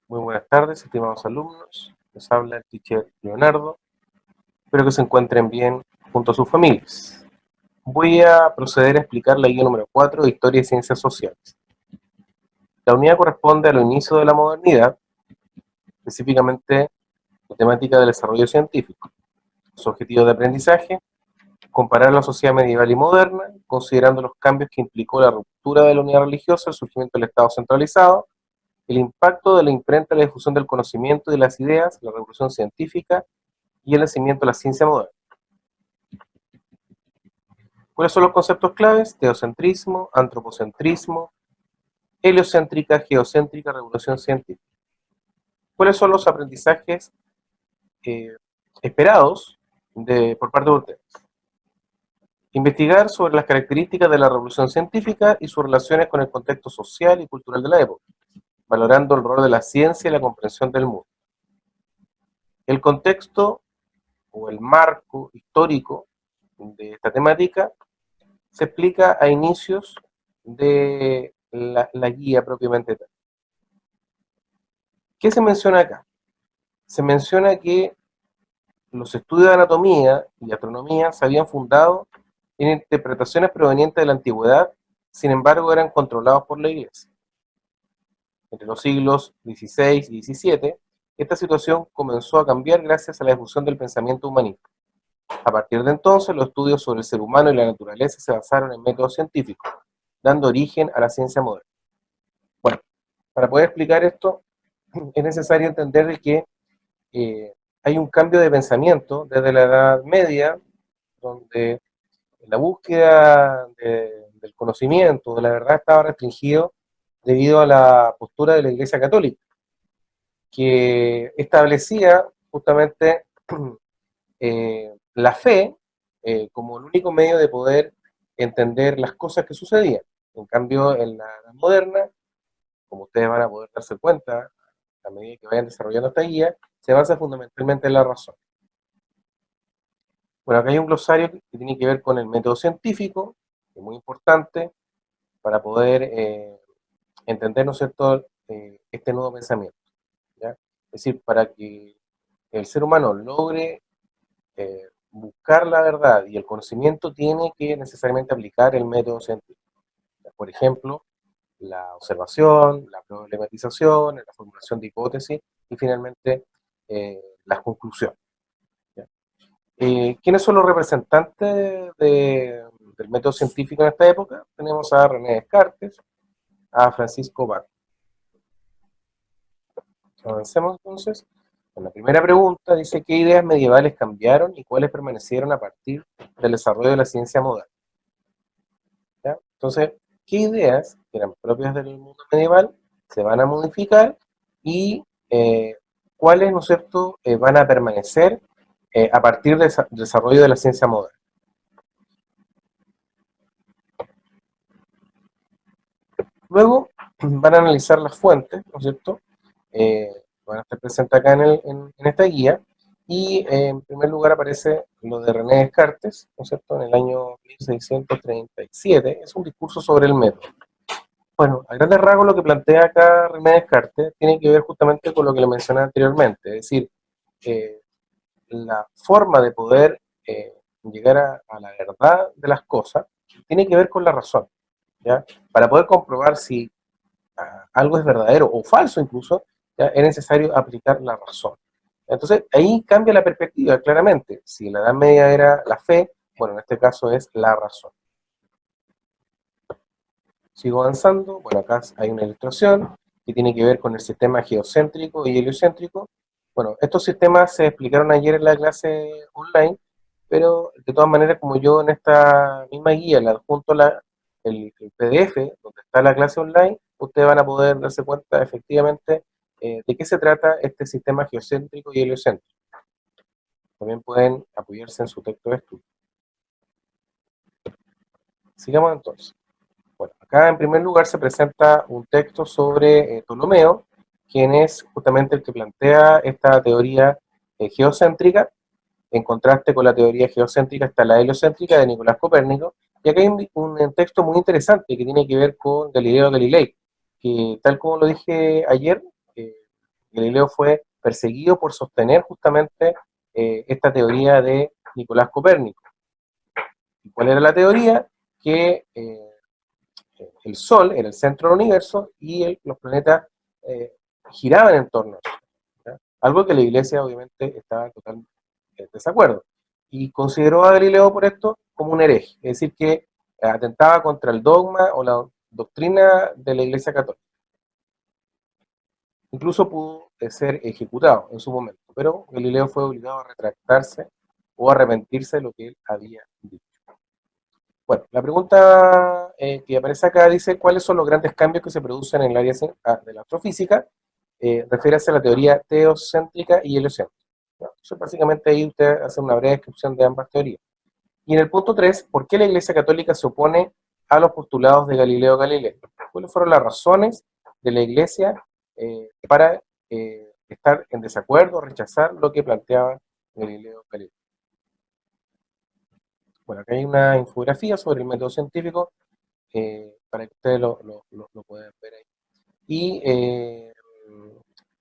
Muy buenas tardes, estimados alumnos. Les habla el teacher Leonardo. Espero que se encuentren bien junto a sus familias. Voy a proceder a explicar la guía número 4 de Historia y Ciencias Sociales. La unidad corresponde a los inicios de la modernidad, específicamente la temática del desarrollo científico. Su objetivo de aprendizaje: comparar la sociedad medieval y moderna, considerando los cambios que implicó la ruptura de la unidad religiosa, el surgimiento del Estado centralizado, el impacto de la imprenta en la difusión del conocimiento y de las ideas, la revolución científica y el nacimiento de la ciencia moderna. ¿Cuáles son los conceptos claves? Teocentrismo, antropocentrismo, heliocéntrica, geocéntrica, revolución científica. ¿Cuáles son los aprendizajes eh, esperados por parte de ustedes? Investigar sobre las características de la revolución científica y sus relaciones con el contexto social y cultural de la época, valorando el rol de la ciencia y la comprensión del mundo. El contexto o el marco histórico de esta temática se explica a inicios de la guía propiamente tal. ¿Qué se menciona acá? Se menciona que los estudios de anatomía y astronomía se habían fundado en interpretaciones provenientes de la antigüedad, sin embargo eran controlados por la Iglesia. Entre los siglos XVI y XVII, esta situación comenzó a cambiar gracias a la difusión del pensamiento humanista. A partir de entonces, los estudios sobre el ser humano y la naturaleza se basaron en métodos científicos, dando origen a la ciencia moderna. Bueno, para poder explicar esto, es necesario entender que eh, hay un cambio de pensamiento desde la Edad Media, donde la búsqueda del conocimiento, de la verdad, estaba restringido debido a la postura de la Iglesia Católica, que establecía justamente la fe como el único medio de poder entender las cosas que sucedían. En cambio, en la Edad Moderna, como ustedes van a poder darse cuenta a medida que vayan desarrollando esta guía, se basa fundamentalmente en la razón. Bueno, acá hay un glosario que tiene que ver con el método científico, que es muy importante para poder entender, ¿no es cierto?, este nuevo pensamiento, ¿ya? Es decir, para que el ser humano logre buscar la verdad y el conocimiento, tiene que necesariamente aplicar el método científico. Por ejemplo, la observación, la problematización, la formulación de hipótesis y finalmente las conclusiones. ¿Quiénes son los representantes del método científico en esta época? Tenemos a René Descartes, a Francisco Bacon. Avancemos entonces. La primera pregunta dice: ¿qué ideas medievales cambiaron y cuáles permanecieron a partir del desarrollo de la ciencia moderna? ¿Ya? Entonces, ¿qué ideas que eran propias del mundo medieval se van a modificar y cuáles, ¿no es cierto?, van a permanecer a partir del desarrollo de la ciencia moderna? Luego van a analizar las fuentes, ¿no es cierto? Van a estar presentes acá en esta guía, y en primer lugar aparece lo de René Descartes, ¿no es cierto?, en el año 1637, es un discurso sobre el método. Bueno, a grandes rasgos lo que plantea acá René Descartes tiene que ver justamente con lo que le mencioné anteriormente, es decir, eh, la forma de poder llegar a la verdad de las cosas tiene que ver con la razón, ¿ya? Para poder comprobar si algo es verdadero o falso incluso, ¿ya?, es necesario aplicar la razón. Entonces, ahí cambia la perspectiva claramente. Si en la Edad Media era la fe, bueno, en este caso es la razón. Sigo avanzando. Bueno, acá hay una ilustración que tiene que ver con el sistema geocéntrico y heliocéntrico. Bueno, estos sistemas se explicaron ayer en la clase online, pero de todas maneras, como yo en esta misma guía le adjunto el PDF donde está la clase online, ustedes van a poder darse cuenta efectivamente de qué se trata este sistema geocéntrico y heliocéntrico. También pueden apoyarse en su texto de estudio. Sigamos entonces. Bueno, acá en primer lugar se presenta un texto sobre Ptolomeo, quien es justamente el que plantea esta teoría geocéntrica. En contraste con la teoría geocéntrica está la heliocéntrica de Nicolás Copérnico, y acá hay un texto muy interesante que tiene que ver con Galileo Galilei, que tal como lo dije ayer, Galileo fue perseguido por sostener justamente esta teoría de Nicolás Copérnico. ¿Y cuál era la teoría? Que el Sol era el centro del universo y los planetas giraban en torno a eso, ¿ya? Algo que la Iglesia obviamente estaba totalmente en desacuerdo. Y consideró a Galileo por esto como un hereje, es decir, que atentaba contra el dogma o la doctrina de la Iglesia Católica. Incluso pudo ser ejecutado en su momento, pero Galileo fue obligado a retractarse o arrepentirse de lo que él había dicho. Bueno, la pregunta que aparece acá dice: ¿cuáles son los grandes cambios que se producen en el área de la astrofísica? Refiere a la teoría teocéntrica y heliocéntrica. ¿No? Entonces, básicamente ahí usted hace una breve descripción de ambas teorías. Y en el punto 3, ¿por qué la Iglesia Católica se opone a los postulados de Galileo Galilei? ¿Cuáles fueron las razones de la Iglesia para estar en desacuerdo o rechazar lo que planteaba Galileo Galilei? Bueno, acá hay una infografía sobre el método científico para que ustedes lo puedan ver ahí. Y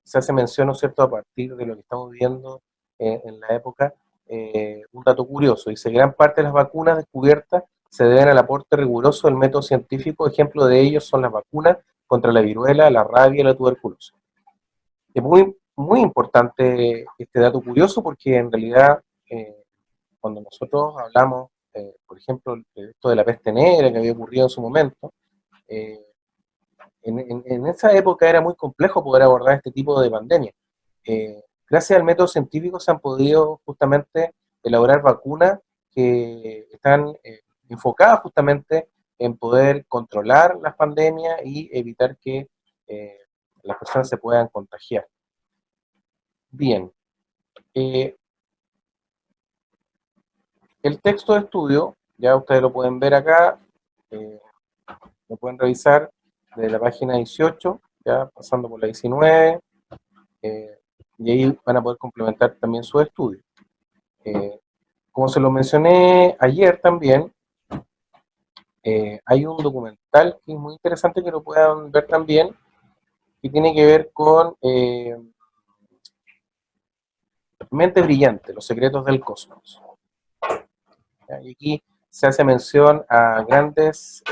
se hace mención, ¿no es cierto?, a partir de lo que estamos viendo en la época, un dato curioso. Dice: gran parte de las vacunas descubiertas se deben al aporte riguroso del método científico. Ejemplo de ellos son las vacunas contra la viruela, la rabia y la tuberculosis. Es muy, muy importante este dato curioso porque en realidad cuando nosotros hablamos, por ejemplo, de esto de la peste negra que había ocurrido en su momento, eh, en esa época era muy complejo poder abordar este tipo de pandemia. Gracias al método científico se han podido justamente elaborar vacunas que están enfocadas justamente en poder controlar las pandemias y evitar que eh, las personas se puedan contagiar. Bien, eh, el texto de estudio, ya ustedes lo pueden ver acá, eh, lo pueden revisar de la página 18, ya pasando por la 19, eh, y ahí van a poder complementar también su estudio. Como se lo mencioné ayer también, hay un documental que es muy interesante que lo puedan ver también, que tiene que ver con Mente Brillante, los secretos del cosmos. ¿Ya? Y aquí se hace mención a grandes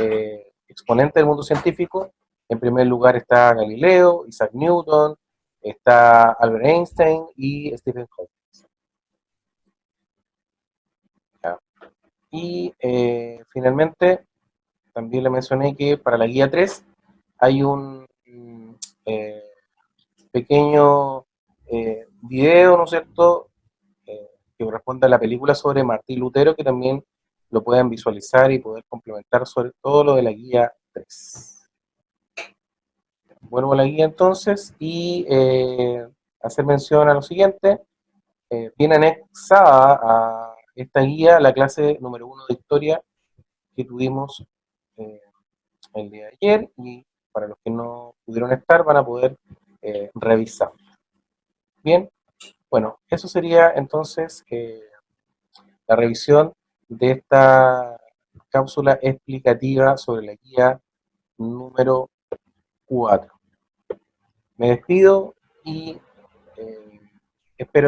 exponentes del mundo científico. En primer lugar está Galileo, Isaac Newton, está Albert Einstein y Stephen Hawking. ¿Ya? Y finalmente, también le mencioné que para la guía 3 hay un eh, pequeño video, ¿no es cierto?, que corresponde a la película sobre Martín Lutero, que también lo pueden visualizar y poder complementar sobre todo lo de la guía 3. Vuelvo a la guía entonces y hacer mención a lo siguiente. Viene anexada a esta guía la clase número 1 de historia que tuvimos eh, el día de ayer, y para los que no pudieron estar van a poder revisar. Bien, bueno, eso sería entonces la revisión de esta cápsula explicativa sobre la guía número 4. Me despido y espero